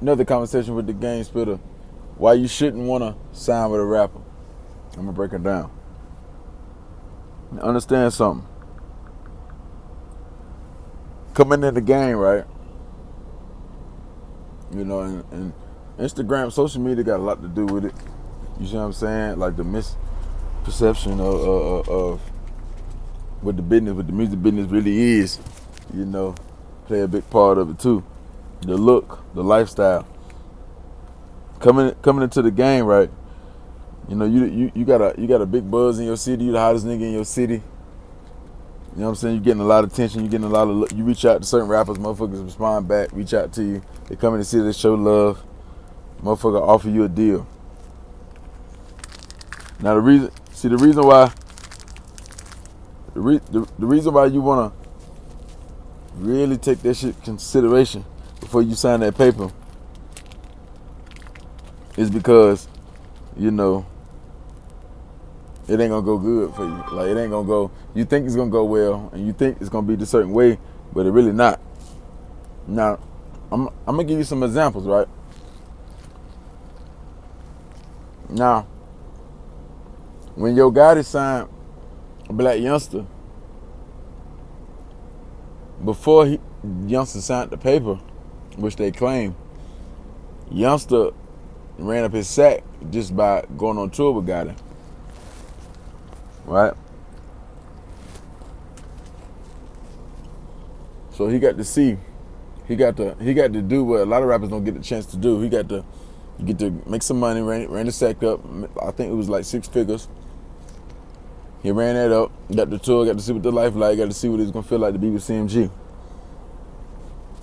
another conversation with the game spitter. Why you shouldn't want to sign with a rapper. I'm gonna break it down. Understand something. Coming in the game, right? You know, and Instagram, social media got a lot to do with it. You see what I'm saying? Like the misperception of what the music business really is. You know, play a big part of it too. The look, the lifestyle. Coming into the game, right? You know, you got a big buzz in your city. You the hottest nigga in your city. You know what I'm saying? You're getting a lot of attention. You're getting a lot of. You reach out to certain rappers, motherfuckers respond back. Reach out to you. They come in the city, they show love. Motherfucker offer you a deal. Now the reason why the reason why you wanna really take that shit consideration before you sign that paper is because, you know, it ain't gonna go good for you. Like, it ain't gonna go. You think it's gonna go well, and you think it's gonna be the certain way, but it really not. Now, I'm gonna give you some examples, right? Now, when Yo Gotti signed Black Youngster, before Youngster signed the paper, which they claim, Youngster ran up his sack just by going on tour with Gotti. Right? So he got to see, he got to do what a lot of rappers don't get the chance to do. He got to get to make some money, ran the sack up. I think it was like 6 figures. He ran that up, got the tour, got to see what the life like, got to see what it's gonna feel like to be with CMG.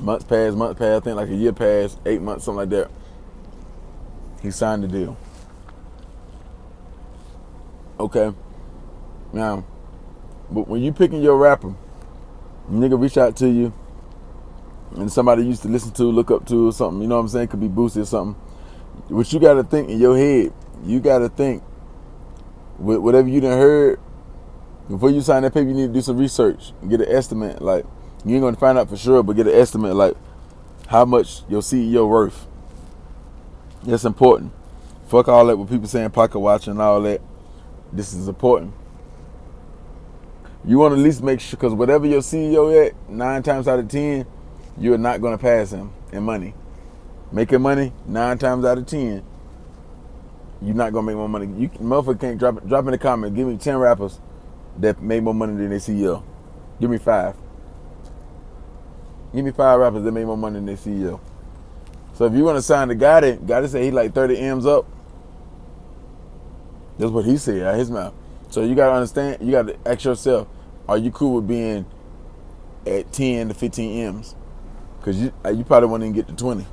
Months passed, I think like a year passed, 8 months, something like that. He signed the deal. Okay. Now, but when you picking your rapper, nigga reach out to you, and somebody you used to listen to, look up to, or something, you know what I'm saying, could be Boosie or something. What you gotta think in your head, you gotta think, with whatever you done heard, before you sign that paper, you need to do some research and get an estimate. Like, you ain't gonna find out for sure, but get an estimate, like, how much your CEO worth. That's important. Fuck all that with people saying pocket watch and all that. This is important. You want to at least make sure, because whatever your CEO at, 9 times out of 10, you're not going to pass him in money. Making money, 9 times out of 10, you're not going to make more money. You motherfucker can't drop in the comment, give me 10 rappers that made more money than their CEO. Give me 5. Give me 5 rappers that made more money than their CEO. So if you want to sign the Gotti say he like 30 M's up. That's what he said out his mouth. So you got to understand, you got to ask yourself, are you cool with being at 10 to 15 M's? Because you probably won't even get to 20.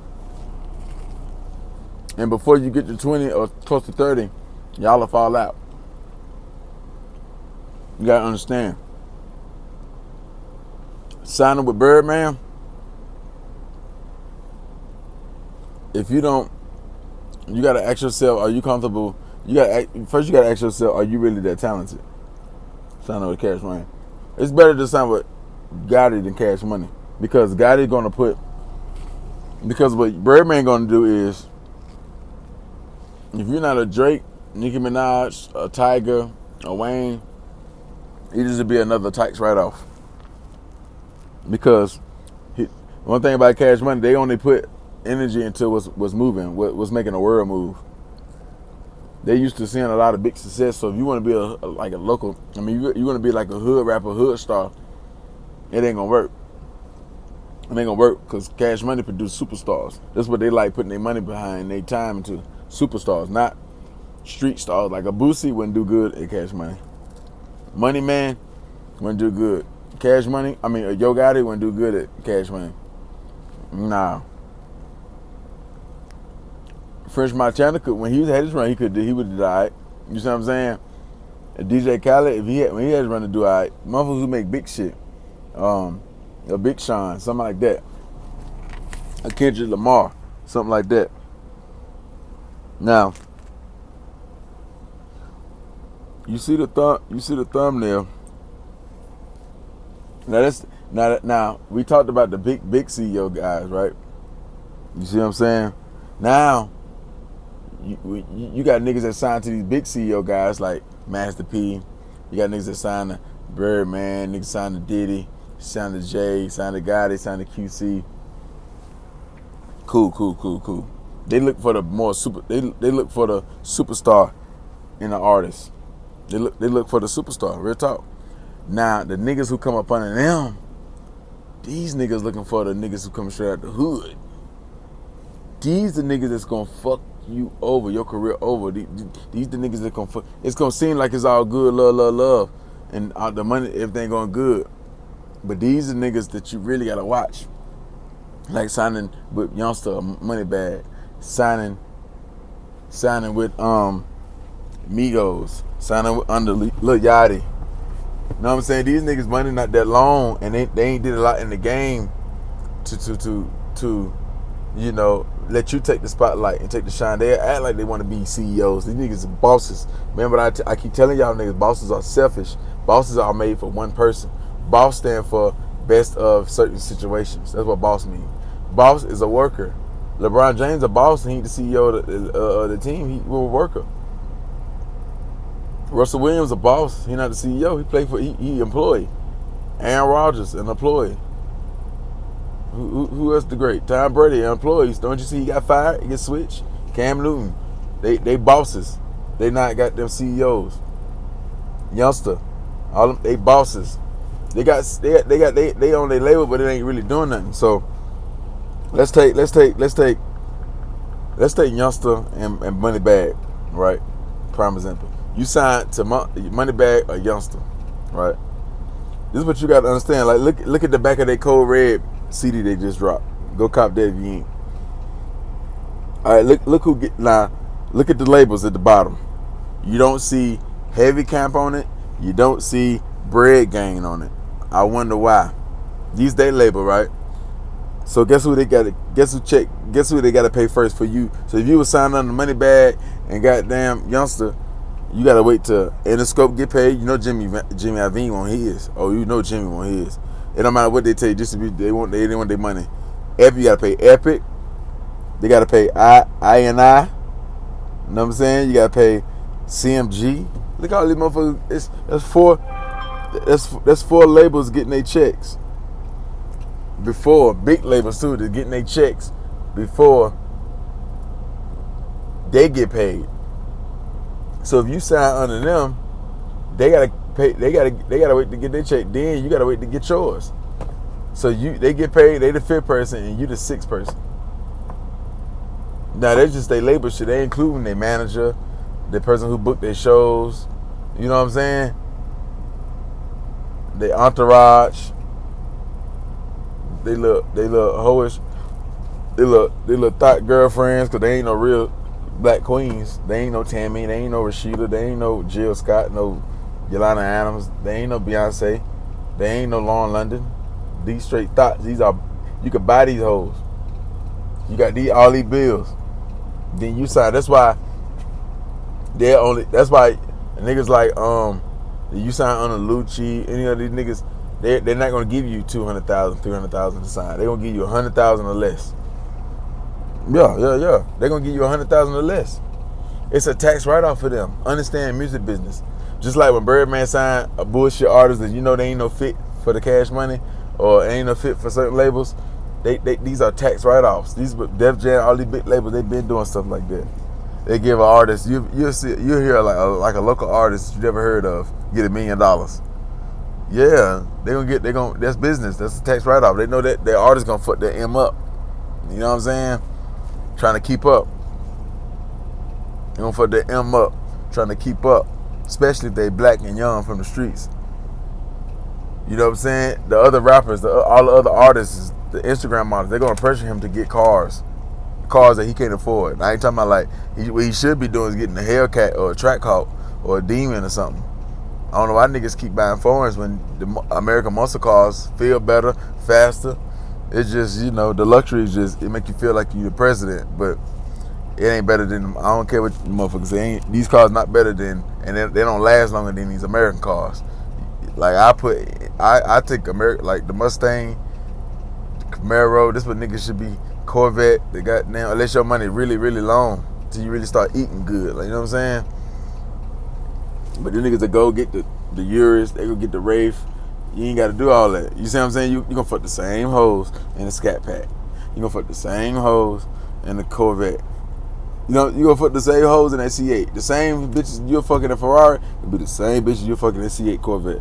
And before you get to 20 or close to 30, y'all will fall out. You got to understand. Signing with Birdman, if you don't, you got to ask yourself, are you comfortable? First you got to ask yourself, are you really that talented? Signing with Cash Money. It's better to sign with Gotti than Cash Money, because Gotti going to put, because what Birdman going to do is, if you're not a Drake, Nicki Minaj, a Tiger, a Wayne, he just would be another tax write-off. Because one thing about Cash Money, they only put energy into what's moving, what's making the world move. They used to seeing a lot of big success. So if you want to be like a local, I mean, you want to be like a hood rapper, hood star, it ain't gonna work. It ain't gonna work because Cash Money produce superstars. That's what they like, putting their money behind, their time into superstars, not street stars. Like a Boosie wouldn't do good at Cash Money. Money Man wouldn't do good. Cash Money, I mean, Yo Gotti wouldn't do good at Cash Money. Nah. French Montana could, when he had his run, he would have died. You see what I'm saying? And DJ Khaled, when he had his run to do alright, motherfuckers who make big shit, a Big Sean, something like that, a Kendrick Lamar, something like that. Now, you see the thumbnail. Now we talked about the big CEO guys, right? You see what I'm saying? Now, you got niggas that signed to these big CEO guys like Master P. You got niggas that signed to Birdman, niggas signed to Diddy, signed to Jay, signed to Gotti, signed to QC. Cool. They look for the more super. They look for the superstar in the artist. They look for the superstar. Real talk. Now the niggas who come up under them, these niggas looking for the niggas who come straight out the hood. These the niggas that's gonna fuck you over, your career over. These the niggas that gonna fuck. It's gonna seem like it's all good, love, and all the money, everything going good. But these are niggas that you really gotta watch. Like signing with Youngster, Moneybag, signing with Migos, signing with under Lil Yachty. You know what I'm saying? These niggas money not that long, and they ain't did a lot in the game to you know, let you take the spotlight and take the shine. They act like they want to be CEOs. These niggas are bosses. Remember, I keep telling y'all niggas, bosses are selfish. Bosses are made for one person. Boss stand for best of certain situations. That's what boss means. Boss is a worker. LeBron James a boss, and he the CEO of the team. He was a worker. Russell Williams a boss. He not the CEO. He played for he employee. Aaron Rodgers an employee. Who else the great? Tom Brady employees. Don't you see he got fired? He get switched. Cam Newton. They bosses. They not got them CEOs. Youngster. All them, they bosses. They on their label, but it ain't really doing nothing. So let's take Youngster and Moneybag, right? Prime example. You signed to Moneybag or Youngster, right? This is what you got to understand. Like look at the back of their Code Red CD they just dropped. Go cop that if you ain't. All right, look who get now. Look at the labels at the bottom. You don't see Heavy Camp on it. You don't see Bread Gang on it. I wonder why. These they label, right? So guess who they got to guess who they got to pay first for you. So if you was signed on the Moneybag and goddamn Youngster, you gotta wait till Interscope get paid. You know Jimmy Iovine want his. Oh, you know Jimmy want his. It don't matter what they tell you, distribute. They want their money. Epic, you gotta pay Epic. They gotta pay I. You know what I'm saying? You gotta pay CMG. Look at all these motherfuckers. That's four labels getting their checks. Before big labels too, they're getting their checks before they get paid. So if you sign under them, they gotta pay. They gotta wait to get their check. Then you gotta wait to get yours. So they get paid. They the fifth person and you the sixth person. Now they just they label shit. They including their manager, the person who booked their shows. You know what I'm saying? Their entourage. They look hoish. They look thought girlfriends because they ain't no real black queens. They ain't no Tammy. They ain't no Rashida. They ain't no Jill Scott. No Yolanda Adams. They ain't no Beyonce. They ain't no Lauren London. These straight thoughts. These are you can buy these hoes. You got all these bills. Then you sign. That's why they're only. That's why niggas like you sign on a Lucci. Any of these niggas, they're not gonna give you 200,000, 300,000 to sign. They're gonna give you 100,000 or less. Yeah. They're gonna give you 100,000 or less. It's a tax write-off for them. Understand music business. Just like when Birdman signed a bullshit artist that you know they ain't no fit for the cash money or ain't no fit for certain labels. These are tax write-offs. These Def Jam, all these big labels, they've been doing stuff like that. They give an artist, you'll hear like a local artist you never heard of get $1 million. Yeah, that's business. That's a tax write-off. They know that their artist gonna fuck their M up. You know what I'm saying? Trying to keep up. They gonna fuck their M up, trying to keep up. Especially if they black and young from the streets. You know what I'm saying? The other rappers, all the other artists, the Instagram models, they're gonna pressure him to get cars that he can't afford. I ain't talking about like what he should be doing is getting a Hellcat or a Trackhawk or a Demon or something. I don't know why niggas keep buying foreigns when the American muscle cars feel better, faster. It's just, you know, the luxury is just, it make you feel like you're the president, but it ain't better than, I don't care what motherfuckers say, these cars not better than, and they don't last longer than these American cars. Like I take America, like the Mustang, the Camaro, this what niggas should be Corvette, the goddamn, unless your money really, really long, till you really start eating good. Like, you know what I'm saying? But the niggas that go get the Urus, they go get the Wraith, you ain't got to do all that. You see what I'm saying? You gonna fuck the same hoes in the Scat Pack. You gonna fuck the same hoes in the Corvette. You know, you gonna fuck the same hoes in that C8. The same bitches you're fucking in a Ferrari, it'll be the same bitches you're fucking in a C8 Corvette.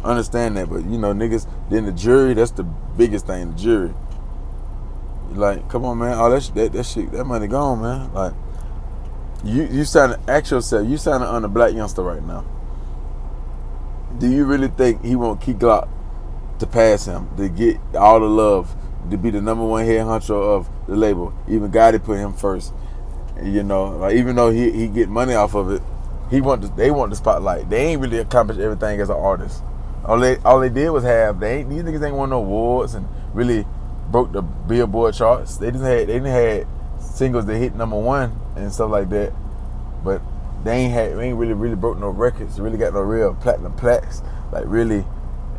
Understand that, but you know, niggas, then the jury, that's the biggest thing, the jury. Like, come on, man, all that shit, that money gone, man. Like, you starting to ask yourself, you signing on a black youngster right now. Do you really think he want Key Glock to pass him, to get all the love, to be the number one head honcho of the label? Even Gotti put him first. You know, like, even though he get money off of it, they want the spotlight. They ain't really accomplished everything as an artist. All they did was have, these niggas ain't won no awards and really broke the Billboard charts. They didn't had singles that hit number one and stuff like that, but they ain't really broke no records. Really got no real platinum plaques. Like, really, you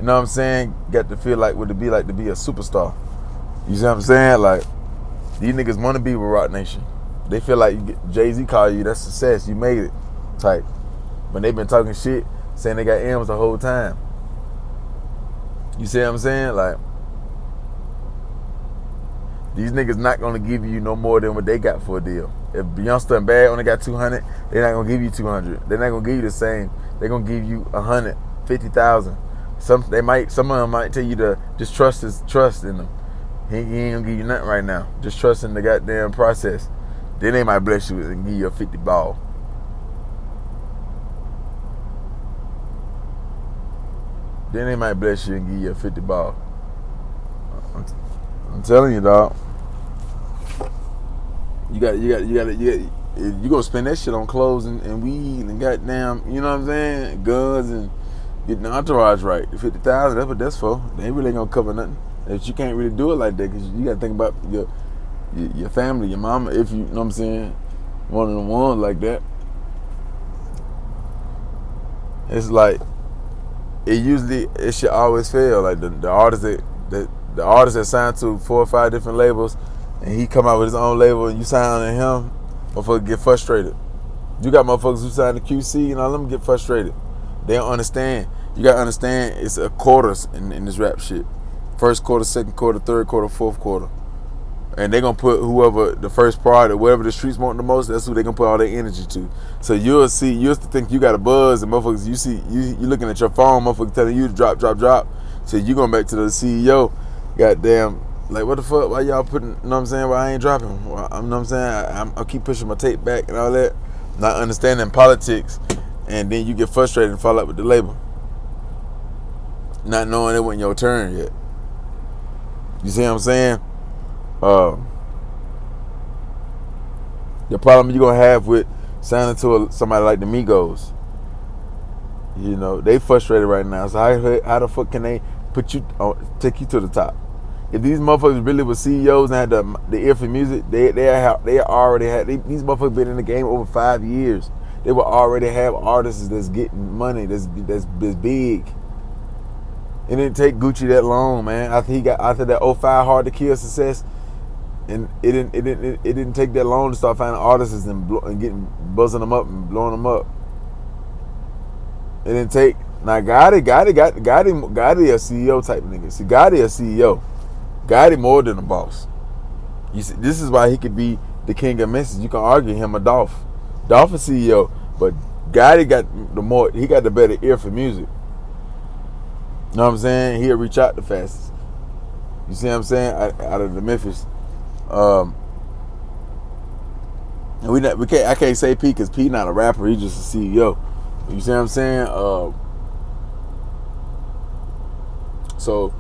know what I'm saying? Got to feel like what it be like to be a superstar. You see what I'm saying? Like, these niggas want to be with Roc Nation. They feel like Jay-Z call you, that's success, you made it, type. But they been talking shit, saying they got M's the whole time. You see what I'm saying? Like, these niggas not gonna give you no more than what they got for a deal. If Youngster and Bad only got 200, they're not gonna give you 200. They're not gonna give you the same. They're gonna give you 150,000. Some of them might tell you to just trust in them. He ain't gonna give you nothing right now. Just trust in the goddamn process. Then they might bless you and give you a 50 ball. Then they might bless you and give you a 50 ball. I'm telling you, dog. You gonna spend that shit on clothes and weed and goddamn, you know what I'm saying, guns and getting the entourage right. The 50,000, that's what that's for. They ain't really gonna cover nothing. If you can't really do it like that, because you gotta think about your family, your mama. If you know what I'm saying, one of the ones like that. It's like it should always fail. Like the artist that signed to 4 or 5 different labels, and he come out with his own label, and you sign on him, motherfuckers get frustrated. You got motherfuckers who sign to QC, and all them get frustrated. They don't understand. You gotta understand, it's a quarters in this rap shit. First quarter, second quarter, third quarter, fourth quarter. And they gonna put whoever the first priority, whatever the streets want the most, that's who they gonna put all their energy to. So you'll used to think you got a buzz, and motherfuckers, you looking at your phone, motherfuckers telling you to drop. So you going back to the CEO, goddamn, like, what the fuck, why y'all putting, you know what I'm saying, why I ain't dropping? Well, you know what I'm saying, I keep pushing my tape back and all that, not understanding politics, and then you get frustrated and fall out with the label, not knowing it wasn't your turn yet. You see what I'm saying? The problem you're gonna have with signing to somebody like the Migos, you know, they frustrated right now. So how the fuck can they take you to the top? If these motherfuckers really were CEOs and had the ear for music, they already had. These motherfuckers been in the game over 5 years. They would already have artists that's getting money, that's big. It didn't take Gucci that long, man. After that 05 Hard to Kill success, and it didn't take that long to start finding artists and buzzing them up and blowing them up. It didn't take. Now Gotti a CEO type of nigga. See, Gotti a CEO. Gotti more than a boss. You see, this is why he could be the king of message. You can argue him or Dolph. Dolph a CEO, but Gotti he got the better ear for music. You know what I'm saying? He'll reach out the fastest. You see what I'm saying? Out of the Memphis. And I can't say P because P not a rapper, he's just a CEO. You see what I'm saying? So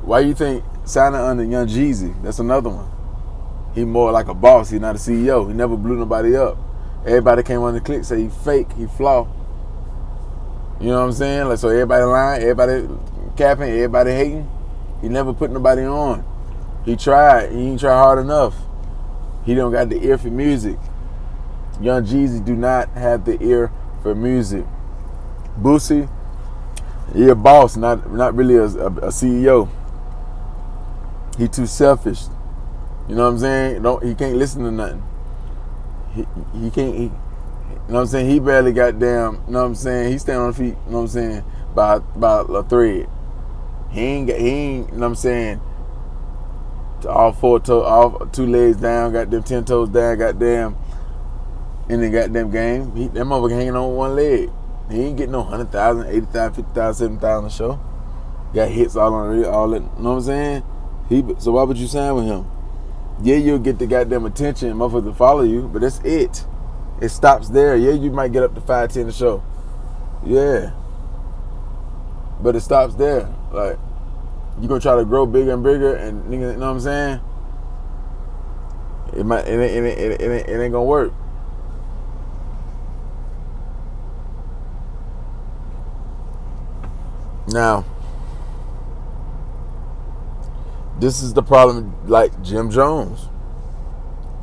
why you think signing under Young Jeezy? That's another one. He more like a boss. He not a CEO. He never blew nobody up. Everybody came on the click, say he fake, he flaw. You know what I'm saying? Like, so everybody lying, everybody capping, everybody hating. He never put nobody on. He tried. He ain't try hard enough. He don't got the ear for music. Young Jeezy do not have the ear for music. Boosie, he a boss, not really a CEO. He too selfish. You know what I'm saying? He can't listen to nothing. He can't. You know what I'm saying? He barely got damn. You know what I'm saying? He stand on the feet. You know what I'm saying? By a thread. He ain't. You know what I'm saying? All all 2 legs down, got them 10 toes down, goddamn, in the goddamn game. That motherfucker hanging on 1 leg. He ain't getting no 100,000, 80,000, 50,000, 70,000 a show. Got hits all on it, all that. You know what I'm saying? So why would you sign with him? Yeah, you'll get the goddamn attention, motherfuckers to follow you, but that's it. It stops there. Yeah, you might get up to 5, 10 a show. Yeah, but it stops there. Like, you gonna try to grow bigger and bigger, and nigga, you know what I'm saying? It ain't gonna work. Now, this is the problem. Like Jim Jones,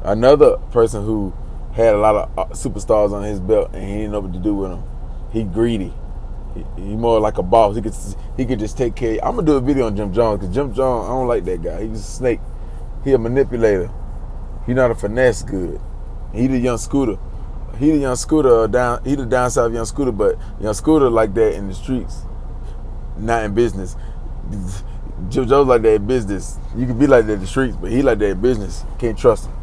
another person who had a lot of superstars on his belt, and he didn't know what to do with them. He greedy. He more like a boss. He could just take care. I'm gonna do a video on Jim Jones because Jim Jones, I don't like that guy. He's a snake. He a manipulator. He not a finesse good. He the young Scooter. He the young Scooter down. He the down south young Scooter, but young Scooter like that in the streets, not in business. Jim Jones like that in business. You can be like that in the streets, but he like that in business. Can't trust him.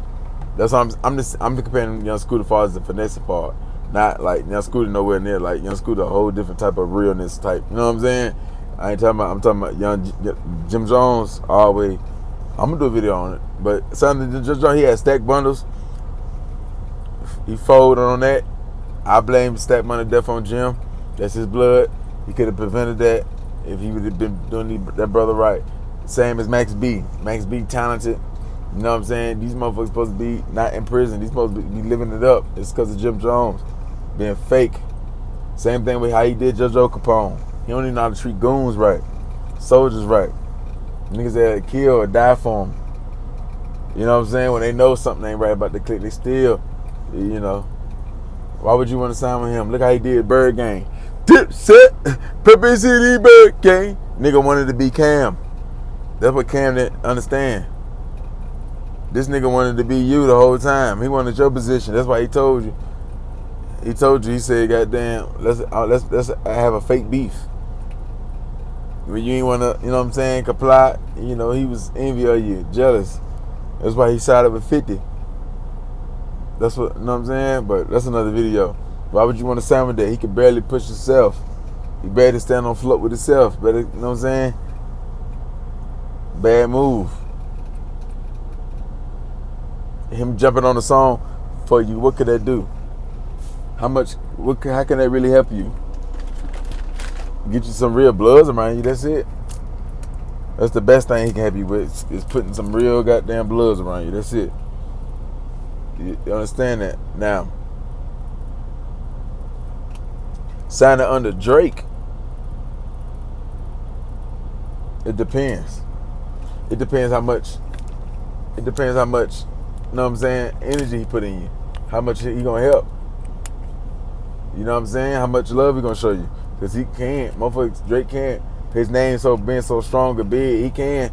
That's why I'm comparing young Scooter as far as the finesse part. Not like Young Scooter nowhere near like Young Scooter, a whole different type of realness type. You know what I'm saying? I ain't talking about. I'm talking about young Jim Jones. Always. I'm gonna do a video on it. But something Jim Jones, he had stack bundles. He folded on that. I blame stack money death on Jim. That's his blood. He could have prevented that if he would have been doing that brother right. Same as Max B. Max B talented. You know what I'm saying? These motherfuckers supposed to be not in prison. These supposed to be living it up. It's because of Jim Jones being fake. Same thing with how he did JoJo Capone. He don't even know how to treat goons right, soldiers right. Niggas that kill or die for him. You know what I'm saying? When they know something ain't right about the clique, they still, you know. Why would you want to sign with him? Look how he did Bird Gang. Dipset, Pepper City Bird Gang. Nigga wanted to be Cam. That's what Cam didn't understand. This nigga wanted to be you the whole time. He wanted your position. That's why he told you. He said, goddamn, let's have a fake beef. When you ain't want to, you know what I'm saying, comply, you know, he was envy of you, jealous. That's why he sided with 50. That's what, you know what I'm saying? But that's another video. Why would you want to sign with that? He could barely push himself. He barely stand on float with himself. Better, you know what I'm saying? Bad move. Him jumping on the song for you, what could that do? How can that really help you? Get you some real bloods around you, that's it. That's the best thing he can help you with, is putting some real goddamn bloods around you, that's it. You understand that? Now, signing under Drake, it depends. It depends how much, you know what I'm saying, energy he put in you. How much he gonna help. You know what I'm saying? How much love he gonna show you. Because he can't. Motherfuckers, Drake can't. His name being so strong and big, he can,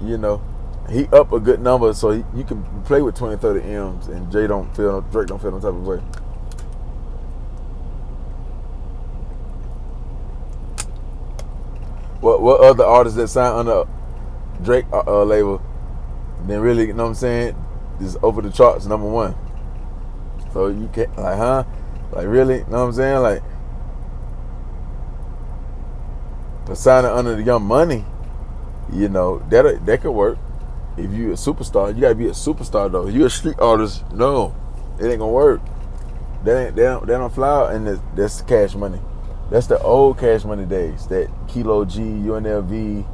you know. He up a good number, so you can play with 20, 30 M's and Drake don't feel no type of way. What other artists that sign under Drake label then really, you know what I'm saying, is over the charts #1. So you can't, like, huh? Like, really? You know what I'm saying? Like, but signing under the Young Money, you know, that could work. If you a superstar, you gotta be a superstar though. If you a street artist, no, it ain't gonna work. They don't fly out, and that's Cash Money. That's the old Cash Money days. That Kilo G, UNLV,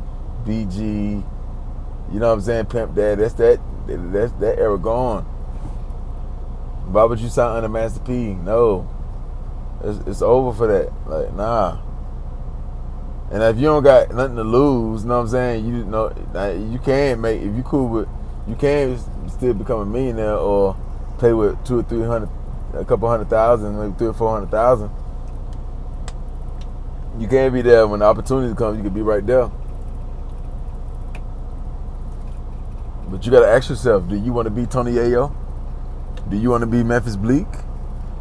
BG, you know what I'm saying, Pimp Dad. That's that era gone. Why would you sign under Master P? No, it's over for that. Like, nah. And if you don't got nothing to lose, you know what I'm saying, you know, you can make, if you cool with, you can still become a millionaire or play with 200 or 300, a couple 100,000, maybe 300 or 400,000. You can't be there when the opportunity comes. You can be right there, But you gotta ask yourself, do you want to be Tony Yayo? Do you want to be Memphis Bleak?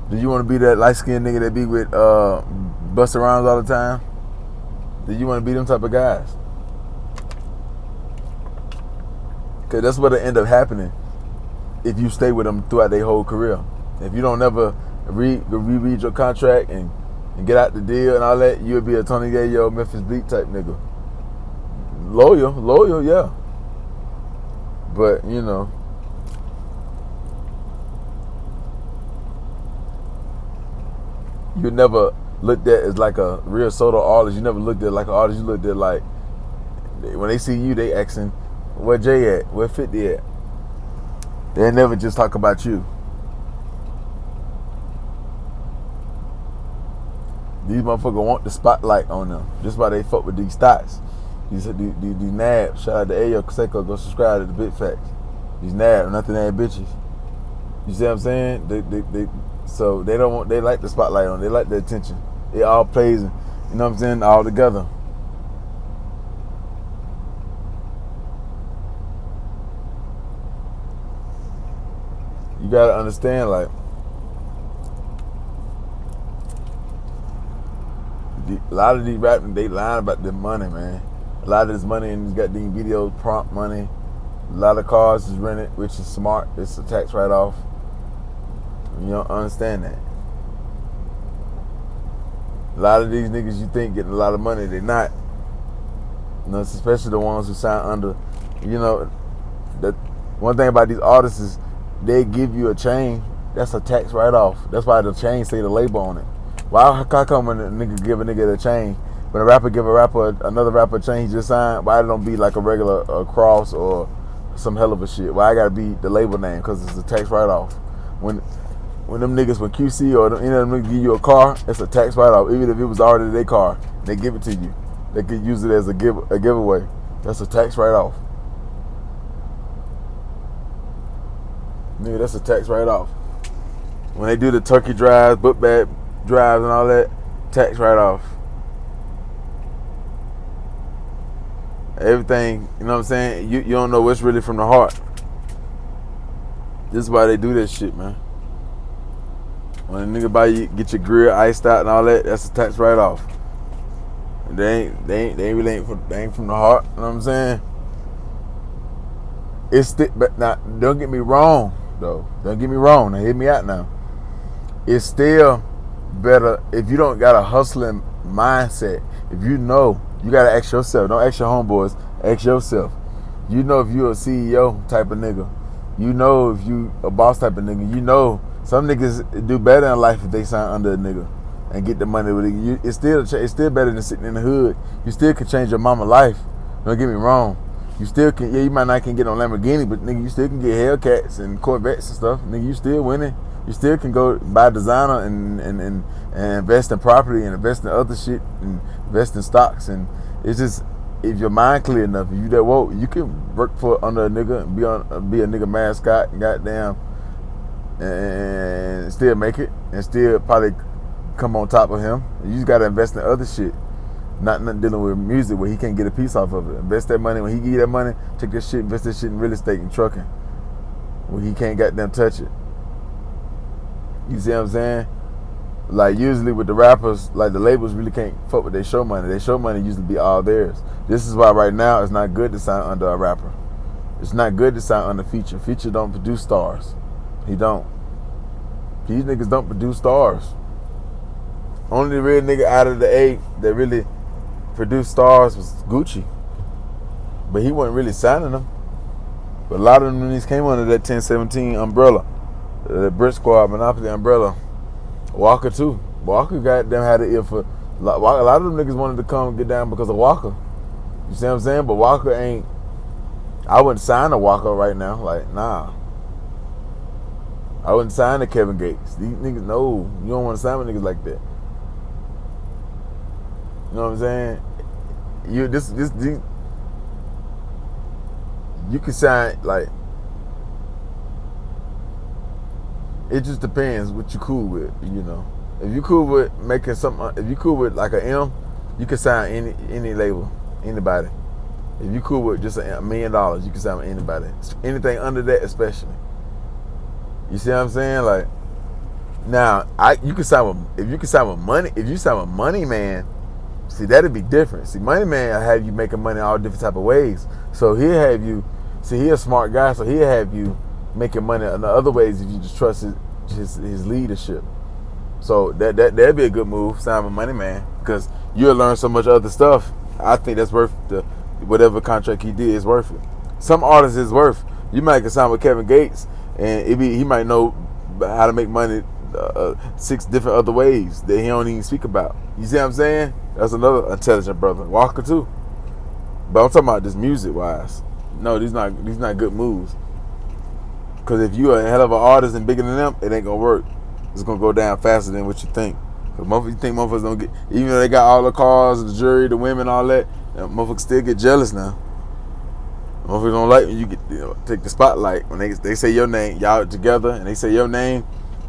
Do you want to be that light-skinned nigga that be with Busta Rhymes all the time? Do you want to be them type of guys? Because that's what'll end up happening if you stay with them throughout their whole career. If you don't ever reread your contract and get out the deal and all that, you'll be a Tony Yayo, Memphis Bleak type nigga. Loyal, yeah. But, you know, you never looked at as like a real solo artist. You never looked at like an artist. You looked at like, when they see you, they asking, where Jay at? Where 50 at? They never just talk about you. These motherfuckers want the spotlight on them. That's why they fuck with these thoughts. These nabs. Shout out to Ayo Kaseko. Go subscribe to the Big Facts. These nabs, nothing ass bitches. You see what I'm saying? So they don't want. They like the spotlight on. They like the attention. It all plays. You know what I'm saying? All together. You gotta understand, like, a lot of these rappers, they lying about their money, man. A lot of this money in these goddamn video prompt money. A lot of cars is rented, which is smart. It's a tax write-off. You don't understand that. A lot of these niggas you think getting a lot of money, they not. You know, especially the ones who sign under. You know, the one thing about these artists is they give you a chain. That's a tax write-off. That's why the chain say the label on it. Why how come when a nigga give a nigga the chain, when a rapper give another rapper a chain he just signed, why it don't be like a regular cross or some hell of a shit? Why I gotta be the label name? Because it's a tax write-off. When them niggas, when QC or any of them niggas give you a car, it's a tax write-off. Even if it was already their car, they give it to you. They could use it as a giveaway. That's a tax write-off. Nigga, that's a tax write-off. When they do the turkey drives, book bag drives and all that, tax write-off. Everything, you know what I'm saying? You don't know what's really from the heart. This is why they do this shit, man. When a nigga buy you, get your grill iced out and all that, that's a tax write-off. They ain't from the heart, you know what I'm saying? But now, don't get me wrong, though. Don't get me wrong. Now, hear me out now. It's still better if you don't got a hustling mindset. If you know, you gotta ask yourself. Don't ask your homeboys. Ask yourself. You know if you a CEO type of nigga. You know if you a boss type of nigga. You know some niggas do better in life if they sign under a nigga and get the money with it. It's still better than sitting in the hood. You still can change your mama's life. Don't get me wrong. You still can. Yeah, you might not can get on Lamborghini, but nigga, you still can get Hellcats and Corvettes and stuff. Nigga, you still winning. You still can go buy designer and invest in property and invest in other shit and invest in stocks. And it's just, if your mind clear enough, if you that woke, you can work for under a nigga and be a nigga mascot and goddamn and still make it and still probably come on top of him. You just gotta invest in other shit. Not dealing with music where he can't get a piece off of it. Invest that money. When he give you that money, take that shit, invest that shit in real estate and trucking where he can't goddamn touch it. You see what I'm saying? Like usually with the rappers, like the labels really can't fuck with their show money. Their show money usually be all theirs. This is why right now it's not good to sign under a rapper. It's not good to sign under Feature. Feature don't produce stars. He don't. These niggas don't produce stars. Only real nigga out of the eight that really produced stars was Gucci. But he wasn't really signing them. But a lot of them niggas came under that 1017 umbrella. The Brit Squad Monopoly umbrella. Walker too. Walker goddamn had an ear for a lot of them niggas wanted to come and get down because of Walker. You see what I'm saying? But Walker ain't. I wouldn't sign a Walker right now. Like, nah. I wouldn't sign a Kevin Gates. These niggas, no. You don't want to sign with niggas like that. You know what I'm saying? You can sign, like, it just depends what you cool with, you know. If you cool with making something, if you cool with like an M, you can sign any label, anybody. If you cool with just $1 million, you can sign with anybody. Anything under that, especially. You see what I'm saying? Like, now, you can sign with, if you sign with Money Man, see, that'd be different. See, Money Man will have you making money all different type of ways. So he'll have you, see, he's a smart guy, so he'll have you making money in other ways if you just trust his leadership. So that'd be a good move, sign with Money Man, because you'll learn so much other stuff. I think that's worth whatever contract he did is worth it. Some artists is worth. You might get signed with Kevin Gates, and he might know how to make money 6 different other ways that he don't even speak about. You see what I'm saying? That's another intelligent brother. Walker too. But I'm talking about this music wise. No, these not good moves. Because if you a hell of an artist and bigger than them, it ain't gonna work. It's gonna go down faster than what you think. Because you think motherfuckers don't get, even though they got all the cars, the jury, the women, all that, motherfuckers still get jealous now. Motherfuckers don't like when you take the spotlight. When they say your name, y'all together, and they say your name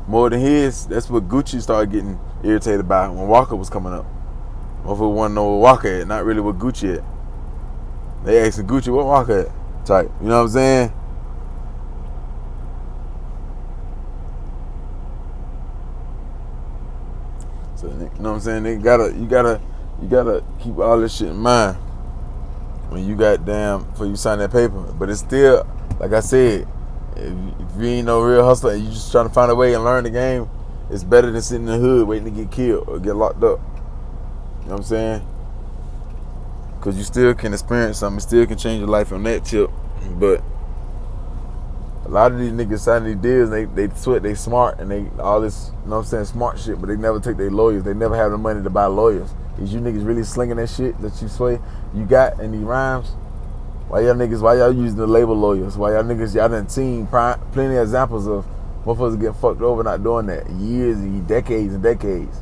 more than his. That's what Gucci started getting irritated about when Walker was coming up. Motherfuckers want to know where Walker at, not really what Gucci at. They asking Gucci what Walker at, type. You know what I'm saying? So, you know what I'm saying? You gotta keep all this shit in mind when you before you sign that paper. But it's still, like I said, if you ain't no real hustler and you just trying to find a way and learn the game, it's better than sitting in the hood waiting to get killed or get locked up. You know what I'm saying? Because you still can experience something, still can change your life on that tip. But a lot of these niggas signing these deals, they sweat, they smart, and they all this, you know what I'm saying, smart shit, but they never take their lawyers. They never have the money to buy lawyers. Is you niggas really slinging that shit that you got in these rhymes? Why y'all using the label lawyers? Why y'all done seen plenty of examples of motherfuckers getting fucked over not doing that. Years, decades and decades.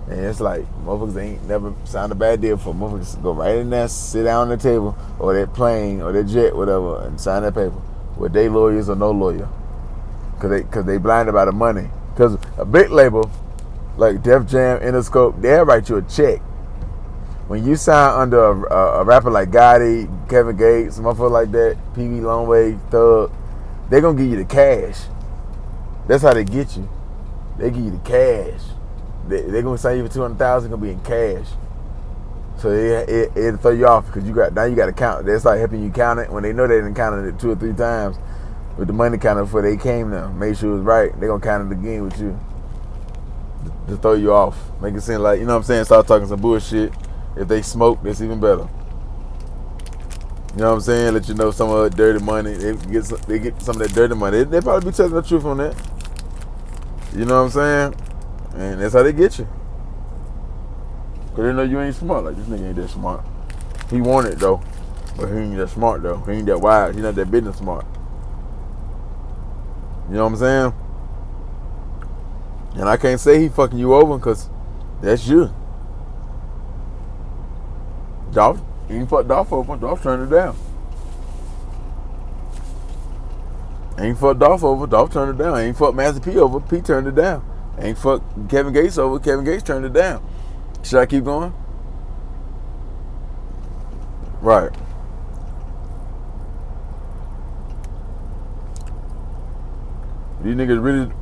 And it's like, motherfuckers ain't never signed a bad deal for motherfuckers to go right in there, sit down on the table, or that plane, or that jet, whatever, and sign that paper. With they lawyers or no lawyer. Cause they blinded by the money. Cause a big label, like Def Jam, Interscope, they'll write you a check. When you sign under a rapper like Gotti, Kevin Gates, motherfucker like that, PB Longway, Thug, they gonna give you the cash. That's how they get you. They give you the cash. They gonna sign you for $200,000, gonna be in cash. So it'll throw you off because you got to count. They start helping you count it when they know they didn't count it 2 or 3 times with the money counter before they came there. Make sure it was right. They gonna count it again with you to throw you off. Make it seem like, you know what I'm saying, start talking some bullshit. If they smoke, that's even better. You know what I'm saying? Let you know some of the dirty money. They get some of that dirty money. They probably be telling the truth on that. You know what I'm saying? And that's how they get you. Cause they know you ain't smart. Like, this nigga ain't that smart. He want it though, but he ain't that smart though. He ain't that wise. He not that business smart. You know what I'm saying? And I can't say he fucking you over because that's you. Dolph, he ain't fucked Dolph over. Dolph turned it down. Ain't fucked Dolph over. Dolph turned it down. Ain't fucked Master P over. P turned it down. Ain't fucked Kevin Gates over. Kevin Gates turned it down. Should I keep going? Right. These niggas really,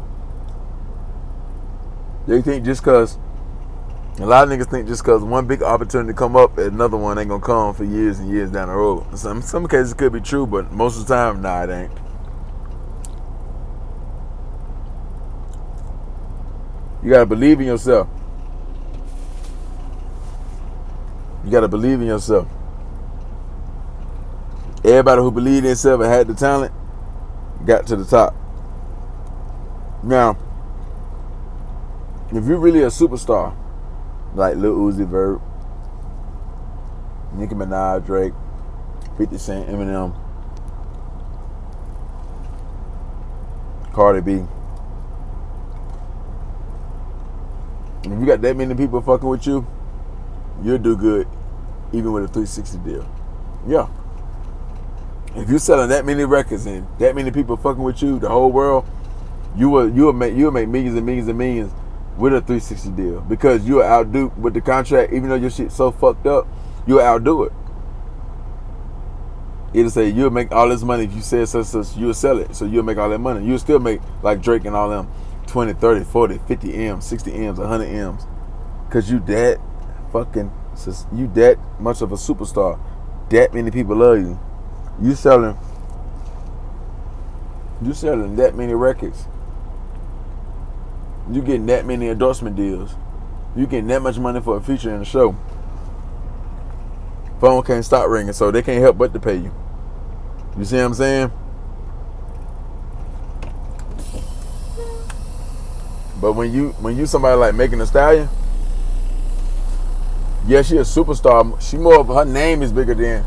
they think just cause, a lot of niggas think just cause one big opportunity come up, another one ain't gonna come for years and years down the road. Some cases it could be true, but most of the time, nah, it ain't. You gotta believe in yourself. You gotta believe in yourself. Everybody who believed in themselves and had the talent got to the top. Now, if you're really a superstar, like Lil Uzi Vert, Nicki Minaj, Drake, 50 Cent, Eminem, Cardi B, and if you got that many people fucking with you, you'll do good even with a 360 deal. Yeah. If you're selling that many records and that many people fucking with you, the whole world, you'll make millions and millions and millions with a 360 deal because you'll outdo with the contract. Even though your shit's so fucked up, you'll outdo it. It'll say you'll make all this money if you sell such, you'll sell it. So you'll make all that money. You'll still make like Drake and all them 20, 30, 40, 50 M's, 60 M's, 100 M's. Cause you that much of a superstar. That many people love you. You selling that many records. You getting that many endorsement deals. You getting that much money for a feature in the show. Phone can't stop ringing, so they can't help but to pay you. You see what I'm saying? But when you somebody like Megan Thee Stallion, yeah, she a superstar. She more of her name is bigger than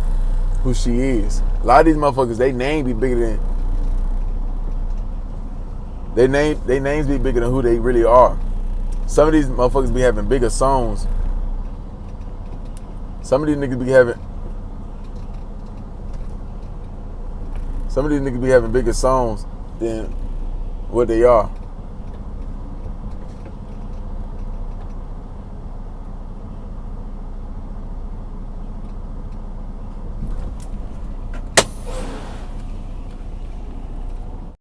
who she is. A lot of these motherfuckers, they name be bigger than they names be bigger than who they really are. Some of these motherfuckers be having bigger songs. Some of these niggas be having bigger songs than what they are.